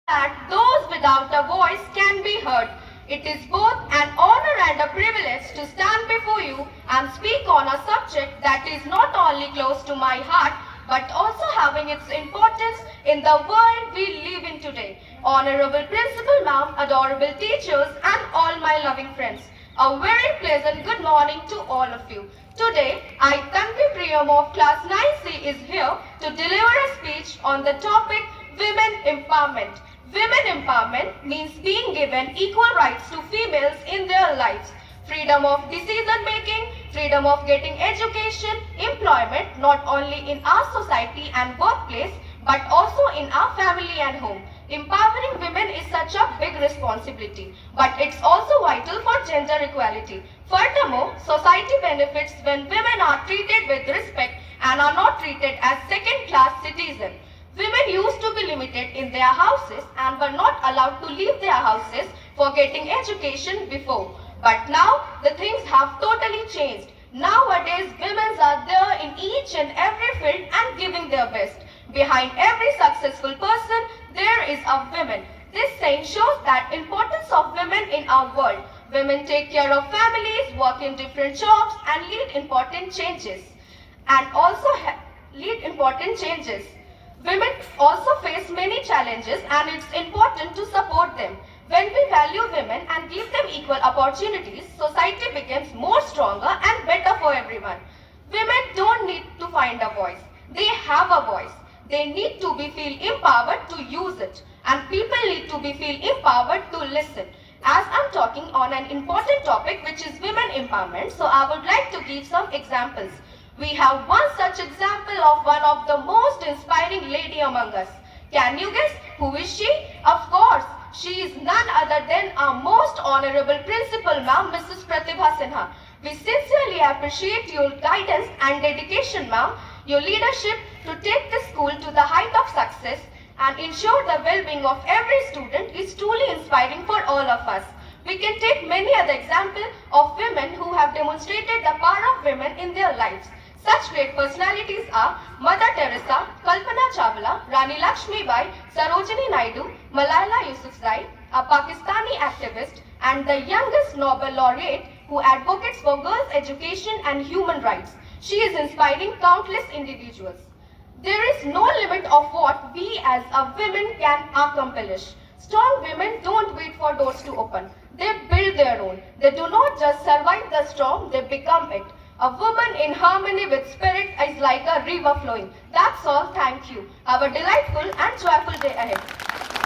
that those without a voice can be heard. It is both an honor and a privilege to stand before you and speak on a subject that is not only close to my heart but also having its importance in the world we live in today. Honorable Principal Ma'am, adorable teachers and all my loving friends, a very pleasant good morning to all of you. Today, I, Tanvi Priyam of Class 9C is here to deliver a speech on the topic Women Empowerment. Women empowerment means being given equal rights to females in their lives. Freedom of decision making, freedom of getting education, employment not only in our society and workplace but also in our family and home. Empowering women is such a big responsibility, but it's also vital for gender equality. Furthermore, society benefits when women are treated with respect and are not treated as second-class citizens. Women used to be limited in their houses and were not allowed to leave their houses for getting education before. But now the things have totally changed. Nowadays women are there in each and every field and giving their best. Behind every successful person there is a woman. This saying shows that importance of women in our world. Women take care of families, work in different jobs and lead important changes. Women also face many challenges and it's important to support them. When we value women and give them equal opportunities, society becomes more stronger and better for everyone. Women don't need to find a voice. They have a voice. They need to be feel empowered to use it. And people need to be feel empowered to listen. As I'm talking on an important topic which is women empowerment, so I would like to give some examples. We have one such example of one of the most inspiring lady among us. Can you guess who is she? Of course, she is none other than our most honorable principal ma'am, Mrs. Pratibha Sinha. We sincerely appreciate your guidance and dedication, ma'am, your leadership to take the school to the height of success and ensure the well-being of every student is truly inspiring for all of us. We can take many other examples of women who have demonstrated the power of women in their lives. Such great personalities are Mother Teresa, Kalpana Chawla, Rani Lakshmibai, Sarojini Naidu, Malala Yousafzai, a Pakistani activist and the youngest Nobel laureate who advocates for girls' education and human rights. She is inspiring countless individuals. There is no limit of what we as a women can accomplish. Strong women don't wait for doors to open. They build their own. They do not just survive the storm, they become it. A woman in harmony with spirit is like a river flowing. That's all. Thank you. Have a delightful and joyful day ahead.